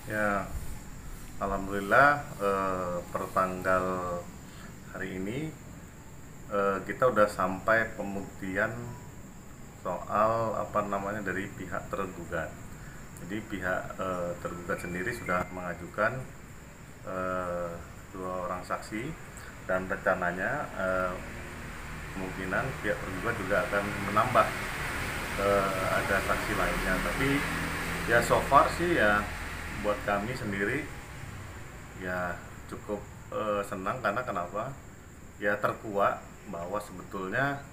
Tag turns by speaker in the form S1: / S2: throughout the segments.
S1: Ya, alhamdulillah per tanggal hari ini kita udah sampai pembuktian soal dari pihak tergugat. Jadi pihak tergugat sendiri sudah mengajukan dua orang saksi dan rencananya kemungkinan pihak tergugat juga akan menambah ada saksi lainnya. Tapi ya so far sih ya buat kami sendiri ya cukup senang karena kenapa? Ya terkuak bahwa sebetulnya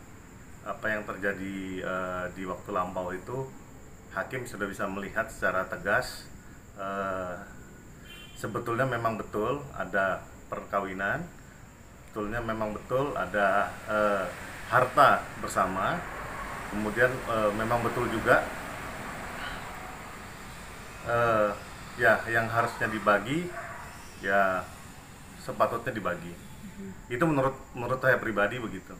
S1: apa yang terjadi di waktu lampau itu hakim sudah bisa melihat secara tegas sebetulnya memang betul ada perkawinan, sebetulnya memang betul ada harta bersama, kemudian memang betul juga ya yang harusnya dibagi ya sepatutnya dibagi. Itu menurut saya pribadi begitu.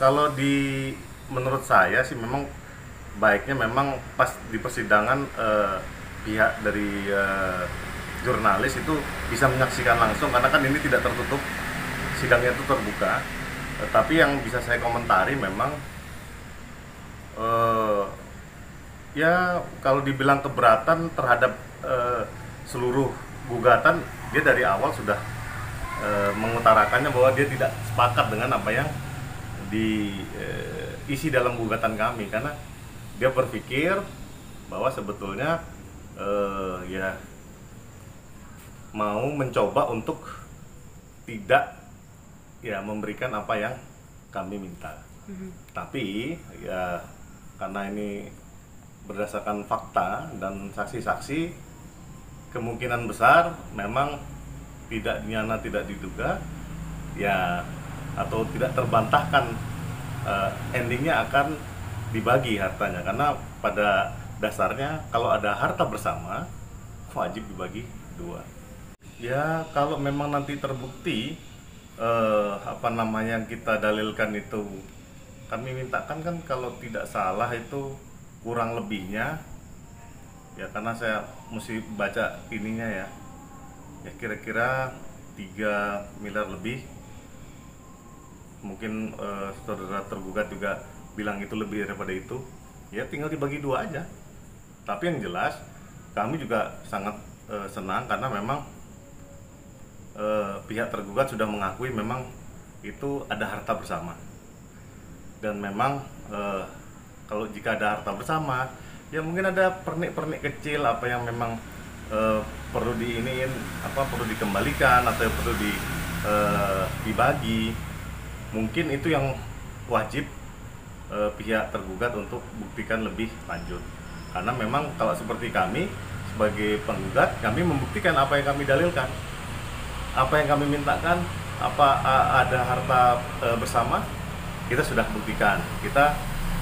S1: Kalau menurut saya sih memang baiknya memang pas di persidangan pihak dari jurnalis itu bisa menyaksikan langsung karena kan ini tidak tertutup, sidangnya itu terbuka. Tapi yang bisa saya komentari memang ya kalau dibilang keberatan terhadap seluruh gugatan, dia dari awal sudah mengutarakannya bahwa dia tidak sepakat dengan apa yang diisi dalam gugatan kami, karena dia berpikir bahwa sebetulnya ya mau mencoba untuk tidak ya memberikan apa yang kami minta. Tapi ya karena ini berdasarkan fakta dan saksi-saksi, kemungkinan besar memang tidak nyana tidak diduga ya atau tidak terbantahkan endingnya akan dibagi hartanya, karena pada dasarnya kalau ada harta bersama wajib dibagi dua. Ya kalau memang nanti terbukti yang kita dalilkan itu, kami mintakan kan kalau tidak salah itu kurang lebihnya ya, karena saya mesti baca ininya ya kira-kira 3 miliar lebih. Mungkin saudara tergugat juga bilang itu lebih daripada itu, ya tinggal dibagi dua aja. Tapi yang jelas kami juga sangat senang karena memang pihak tergugat sudah mengakui memang itu ada harta bersama. Dan memang kalau jika ada harta bersama, ya mungkin ada pernik-pernik kecil apa yang memang perlu perlu dikembalikan atau perlu dibagi. Mungkin itu yang wajib pihak tergugat untuk buktikan lebih lanjut. Karena memang kalau seperti kami sebagai penggugat, kami membuktikan apa yang kami dalilkan, apa yang kami mintakan, ada harta bersama, kita sudah buktikan. Kita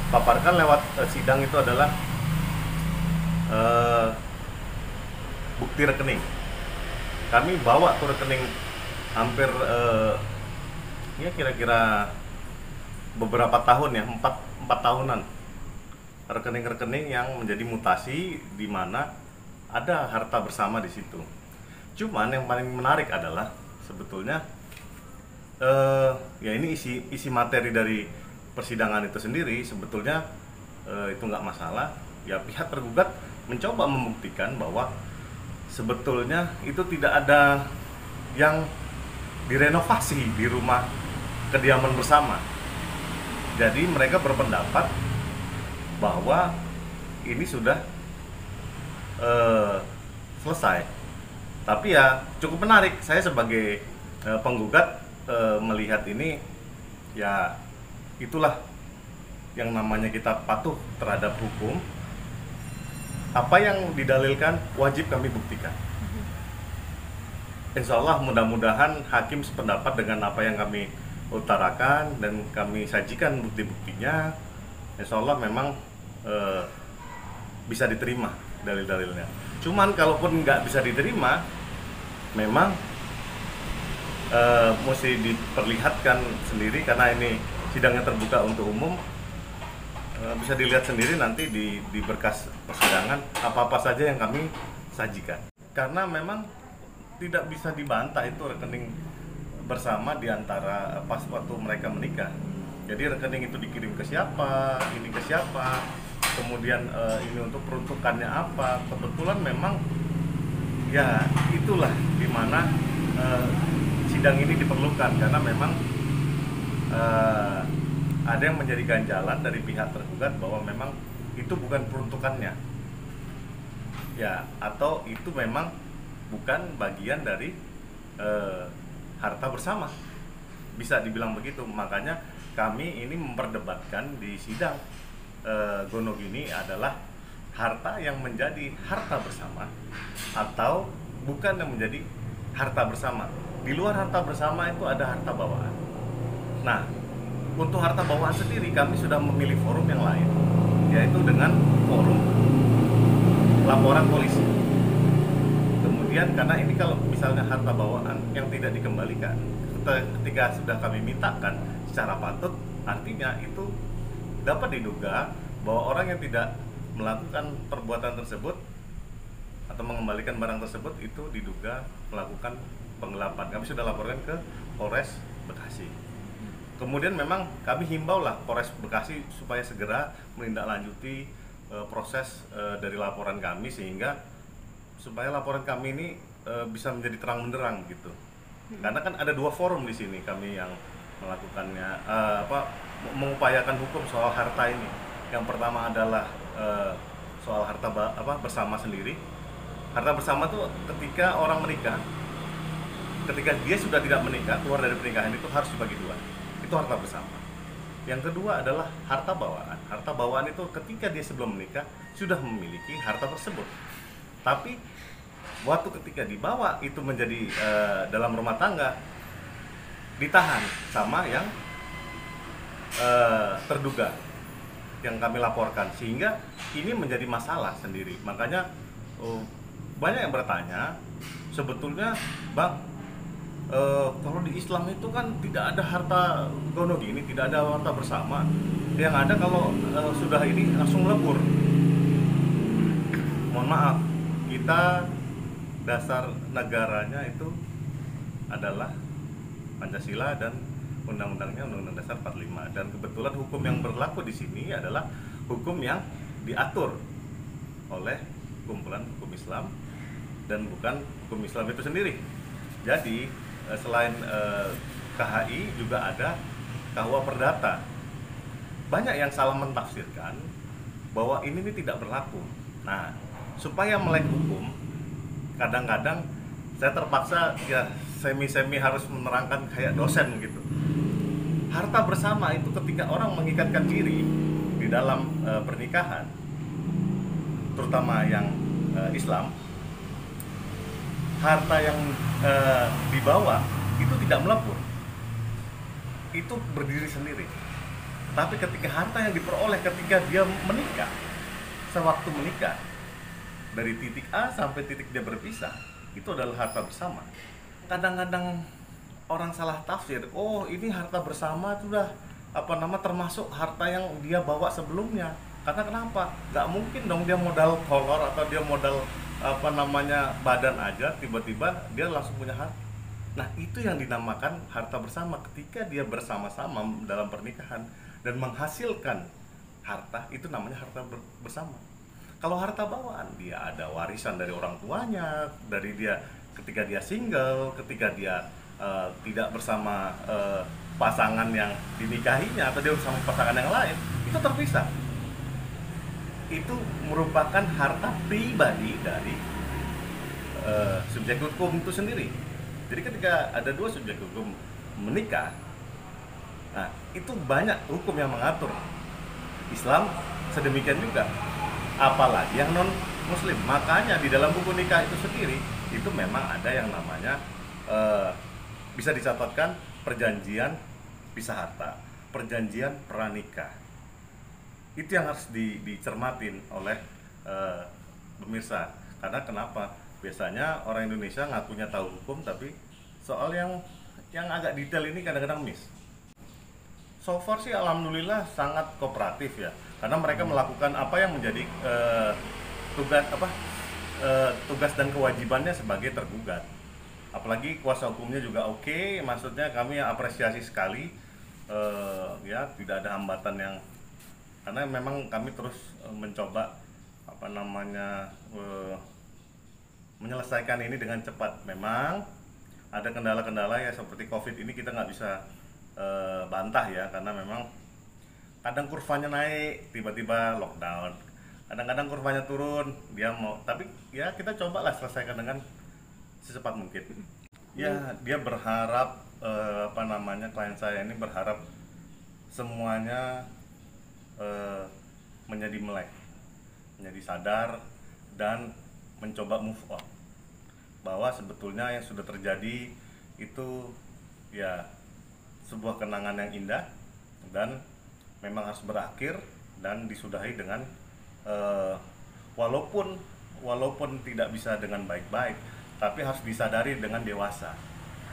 S1: paparkan lewat sidang itu adalah bukti rekening. Kami bawa tuh rekening hampir ya kira-kira beberapa tahun ya, 4 tahunan, rekening-rekening yang menjadi mutasi di mana ada harta bersama di situ. Cuman yang paling menarik adalah sebetulnya ya ini isi materi dari persidangan itu sendiri sebetulnya itu nggak masalah. Ya pihak tergugat mencoba membuktikan bahwa sebetulnya itu tidak ada yang direnovasi di rumah kediaman bersama. Jadi mereka berpendapat bahwa ini sudah selesai. Tapi ya cukup menarik, saya sebagai penggugat melihat ini ya itulah yang namanya kita patuh terhadap hukum. Apa yang didalilkan wajib kami buktikan. Insya Allah mudah-mudahan hakim sependapat dengan apa yang kami utarakan dan kami sajikan bukti-buktinya. Insya Allah memang bisa diterima dalil-dalilnya. Cuman kalaupun nggak bisa diterima, memang mesti diperlihatkan sendiri karena ini sidangnya terbuka untuk umum. Bisa dilihat sendiri nanti di berkas persidangan apa-apa saja yang kami sajikan. Karena memang tidak bisa dibantah itu rekening bersama di antara pas waktu mereka menikah. Jadi rekening itu dikirim ke siapa, ini ke siapa, kemudian ini untuk peruntukannya apa. Kebetulan memang ya itulah dimana sidang ini diperlukan, karena memang ada yang menjadi ganjalan dari pihak tergugat bahwa memang itu bukan peruntukannya ya, atau itu memang bukan bagian dari harta bersama, bisa dibilang begitu. Makanya kami ini memperdebatkan di sidang Gonogini adalah harta yang menjadi harta bersama atau bukan yang menjadi harta bersama. Di luar harta bersama itu ada harta bawaan. Nah, untuk harta bawaan sendiri kami sudah memilih forum yang lain, yaitu dengan forum laporan polisi. Kemudian karena ini kalau misalnya harta bawaan yang tidak dikembalikan ketika sudah kami mintakan secara patut, artinya itu dapat diduga bahwa orang yang tidak melakukan perbuatan tersebut atau mengembalikan barang tersebut itu diduga melakukan penggelapan. Kami sudah laporkan ke Polres Bekasi. Kemudian memang kami himbau lah Polres Bekasi supaya segera menindaklanjuti proses dari laporan kami, sehingga supaya laporan kami ini bisa menjadi terang benderang gitu. Karena kan ada dua forum di sini kami yang melakukannya, mengupayakan hukum soal harta ini. Yang pertama adalah soal harta bersama sendiri. Harta bersama tuh ketika orang menikah, ketika dia sudah tidak menikah, keluar dari pernikahan itu harus dibagi dua. Itu harta bersama. Yang kedua adalah harta bawaan. Harta bawaan itu ketika dia sebelum menikah sudah memiliki harta tersebut, tapi waktu ketika dibawa itu menjadi dalam rumah tangga, ditahan sama yang terduga yang kami laporkan, sehingga ini menjadi masalah sendiri. Makanya banyak yang bertanya, sebetulnya Bang, kalau di Islam itu kan tidak ada harta gonogini, tidak ada harta bersama. Yang ada kalau sudah ini langsung lebur. Mohon maaf, kita dasar negaranya itu adalah Pancasila dan undang-undangnya Undang-Undang Dasar 45, dan kebetulan hukum yang berlaku di sini adalah hukum yang diatur oleh kumpulan hukum Islam dan bukan hukum Islam itu sendiri. Jadi selain KHI juga ada KUA Perdata. Banyak yang salah mentafsirkan bahwa ini tidak berlaku. Nah, supaya melek hukum, kadang-kadang saya terpaksa ya semi-semi harus menerangkan kayak dosen gitu. Harta bersama itu ketika orang mengikatkan diri di dalam pernikahan, terutama yang Islam, harta yang dibawa itu tidak melebur, itu berdiri sendiri. Tapi ketika harta yang diperoleh ketika dia menikah, sewaktu menikah, dari titik A sampai titik dia berpisah, itu adalah harta bersama. Kadang-kadang orang salah tafsir, oh ini harta bersama sudah termasuk harta yang dia bawa sebelumnya. Karena kenapa? Gak mungkin dong dia modal kolor atau dia modal badan aja, tiba-tiba dia langsung punya harta. Nah, itu yang dinamakan harta bersama ketika dia bersama-sama dalam pernikahan dan menghasilkan harta, itu namanya harta bersama. Kalau harta bawaan, dia ada warisan dari orang tuanya, dari dia ketika dia single, ketika dia tidak bersama pasangan yang dinikahinya atau dia bersama pasangan yang lain, itu terpisah. Itu merupakan harta pribadi dari subjek hukum itu sendiri. Jadi ketika ada dua subjek hukum menikah, nah itu banyak hukum yang mengatur. Islam sedemikian juga, apalagi yang non muslim. Makanya di dalam buku nikah itu sendiri itu memang ada yang namanya bisa dicatatkan perjanjian pisah harta, perjanjian pranikah. Itu yang harus dicermatin oleh pemirsa. Karena kenapa? Biasanya orang Indonesia ngakunya tahu hukum, tapi soal yang agak detail ini kadang-kadang miss. So far sih alhamdulillah sangat kooperatif ya, karena mereka melakukan apa yang menjadi tugas tugas dan kewajibannya sebagai tergugat. Apalagi kuasa hukumnya juga oke, maksudnya kami apresiasi sekali, ya tidak ada hambatan yang, karena memang kami terus mencoba menyelesaikan ini dengan cepat. Memang ada kendala-kendala ya seperti COVID ini kita nggak bisa bantah ya, karena memang kadang kurvanya naik tiba-tiba lockdown, kadang-kadang kurvanya turun dia mau, tapi ya kita cobalah selesaikan dengan secepat mungkin. Ya dia berharap klien saya ini berharap semuanya menjadi melek, menjadi sadar dan mencoba move on, bahwa sebetulnya yang sudah terjadi itu ya sebuah kenangan yang indah dan memang harus berakhir dan disudahi dengan walaupun tidak bisa dengan baik-baik, tapi harus disadari dengan dewasa.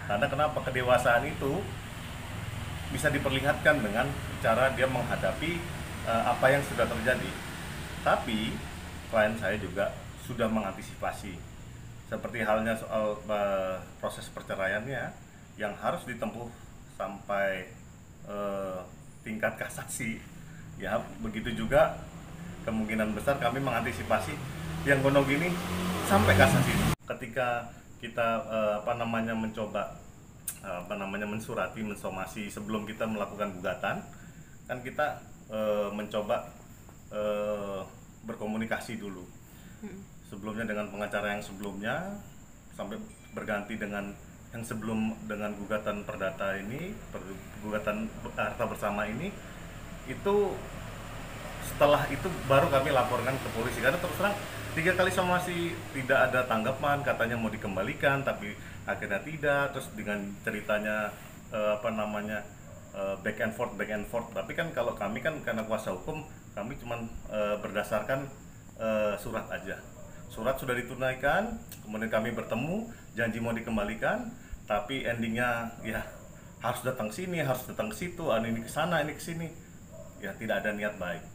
S1: Karena kenapa? Kedewasaan itu bisa diperlihatkan dengan cara dia menghadapi apa yang sudah terjadi. Tapi klien saya juga sudah mengantisipasi, seperti halnya soal proses perceraiannya yang harus ditempuh sampai tingkat kasasi. Ya begitu juga kemungkinan besar kami mengantisipasi yang gonok ini sampai kasasi. Ketika kita mencoba mensurati, mensomasi sebelum kita melakukan gugatan, kan kita mencoba berkomunikasi dulu sebelumnya dengan pengacara yang sebelumnya, sampai berganti dengan yang sebelum dengan gugatan perdata ini, gugatan harta bersama ini. Itu setelah itu baru kami laporkan ke polisi, karena terus terang 3 kali somasi tidak ada tanggapan, katanya mau dikembalikan tapi akhirnya tidak, terus dengan ceritanya back and forth. Tapi kan kalau kami kan karena kuasa hukum, kami cuma berdasarkan surat aja. Surat sudah ditunaikan, kemudian kami bertemu, janji mau dikembalikan, tapi endingnya ya harus datang sini, harus datang ke situ, ini ke sana, ini ke sini. Ya tidak ada niat baik,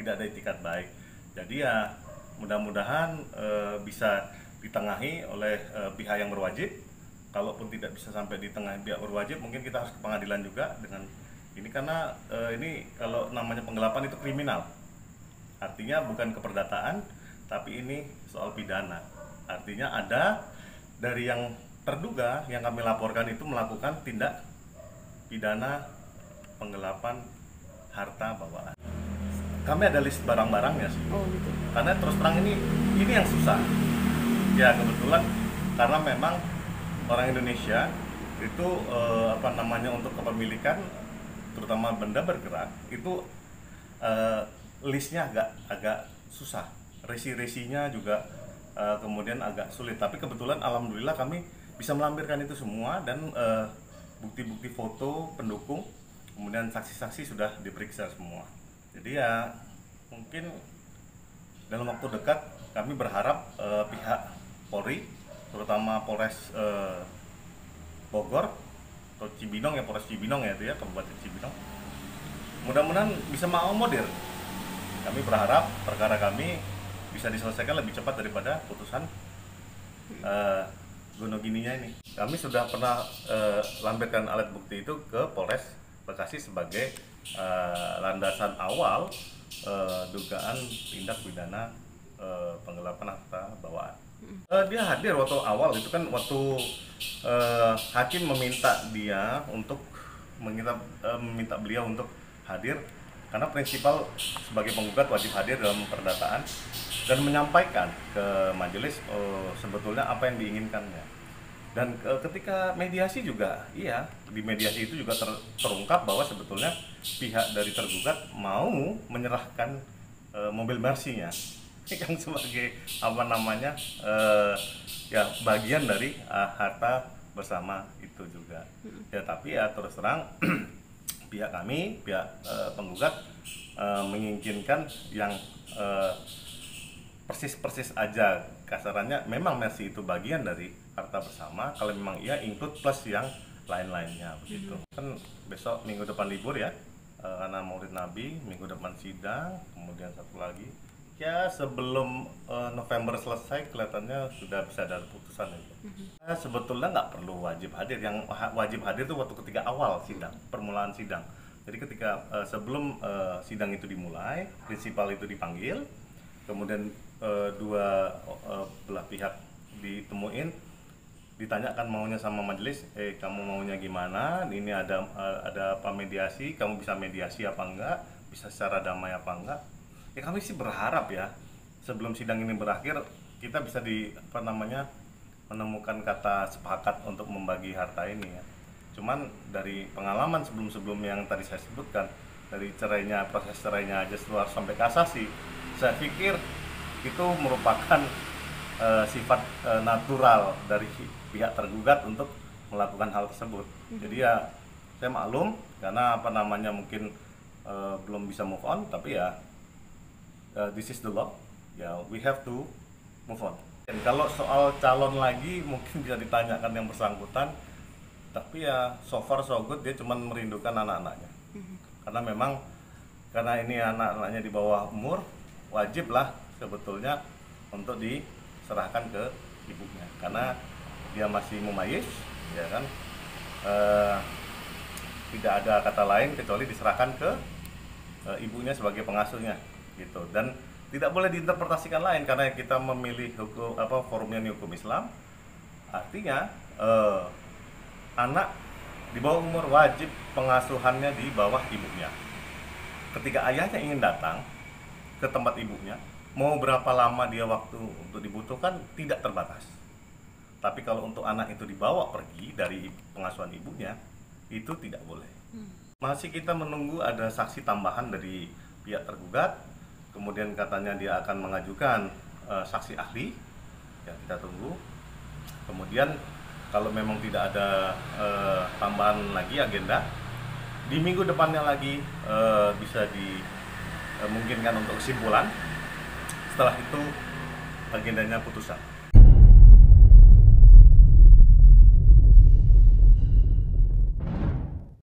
S1: tidak ada itikat baik. Jadi ya mudah-mudahan bisa ditengahi oleh pihak yang berwajib. Kalaupun tidak bisa sampai di tengah pihak berwajib, mungkin kita harus ke pengadilan juga dengan ini, karena ini kalau namanya penggelapan itu kriminal. Artinya bukan keperdataan, tapi ini soal pidana. Artinya ada dari yang terduga yang kami laporkan itu melakukan tindak pidana penggelapan harta bawaan. Kami ada list barang-barangnya sih.
S2: Oh gitu.
S1: Karena terus terang ini yang susah. Ya kebetulan karena memang orang Indonesia itu untuk kepemilikan terutama benda bergerak itu listnya agak susah. Resi-resinya juga kemudian agak sulit. Tapi kebetulan alhamdulillah kami bisa melampirkan itu semua, dan bukti-bukti foto pendukung, kemudian saksi-saksi sudah diperiksa semua. Jadi ya mungkin dalam waktu dekat kami berharap pihak Polri, terutama Polres Bogor atau Cibinong ya, Polres Cibinong ya, itu ya, Kabupaten Cibinong, mudah-mudahan bisa mengakomodir. Kami berharap perkara kami bisa diselesaikan lebih cepat daripada putusan gonogininya ini. Kami sudah pernah lampirkan alat bukti itu ke Polres Bekasi sebagai landasan awal dugaan tindak pidana penggelapan harta bawaan. Dia hadir waktu awal itu kan, waktu hakim meminta dia untuk meminta beliau untuk hadir, karena prinsipal sebagai penggugat wajib hadir dalam perdataan dan menyampaikan ke majelis sebetulnya apa yang diinginkannya. Dan ketika mediasi juga, iya, di mediasi itu juga terungkap bahwa sebetulnya pihak dari tergugat mau menyerahkan mobil Mercy-nya yang sebagai ya bagian dari harta bersama itu juga. Ya tapi ya terus terang pihak kami, pihak penggugat menginginkan yang persis aja, kasarannya memang Mercy itu bagian dari harta bersama, kalau memang iya include plus yang lain-lainnya begitu. Kan besok minggu depan libur ya, karena Maulid Nabi, minggu depan sidang, kemudian satu lagi Ya sebelum November selesai kelihatannya sudah bisa ada putusan itu. Sebetulnya nggak perlu wajib hadir. Yang wajib hadir itu waktu ketika awal sidang, permulaan sidang. Jadi ketika sebelum sidang itu dimulai, prinsipal itu dipanggil, kemudian dua belah pihak ditemuin, ditanyakan maunya sama majelis, kamu maunya gimana? Ini ada apa mediasi? Kamu bisa mediasi apa enggak? Bisa secara damai apa enggak? Ya kami sih berharap ya sebelum sidang ini berakhir kita bisa menemukan kata sepakat untuk membagi harta ini ya. Cuman dari pengalaman sebelum-sebelumnya yang tadi saya sebutkan, dari proses cerainya aja setelah sampai kasasi, saya pikir itu merupakan sifat natural dari pihak tergugat untuk melakukan hal tersebut. Jadi ya saya maklum karena mungkin belum bisa move on, tapi ya this is the law, ya we have to move on. Dan kalau soal calon lagi mungkin bisa ditanyakan yang bersangkutan, tapi ya so far so good, dia cuma merindukan anak-anaknya. Karena ini anak-anaknya di bawah umur, wajib lah sebetulnya untuk diserahkan ke ibunya, karena dia masih mumayyiz, ya kan. Tidak ada kata lain kecuali diserahkan ke ibunya sebagai pengasuhnya gitu. Dan tidak boleh diinterpretasikan lain karena kita memilih forumnya hukum Islam, artinya anak di bawah umur wajib pengasuhannya di bawah ibunya. Ketika ayahnya ingin datang ke tempat ibunya, mau berapa lama dia waktu untuk dibutuhkan tidak terbatas. Tapi kalau untuk anak itu dibawa pergi dari pengasuhan ibunya, itu tidak boleh. Masih kita menunggu ada saksi tambahan dari pihak tergugat. Kemudian katanya dia akan mengajukan saksi ahli, ya kita tunggu. Kemudian kalau memang tidak ada tambahan lagi agenda, di minggu depannya lagi bisa dimungkinkan untuk kesimpulan. Setelah itu agendanya putusan.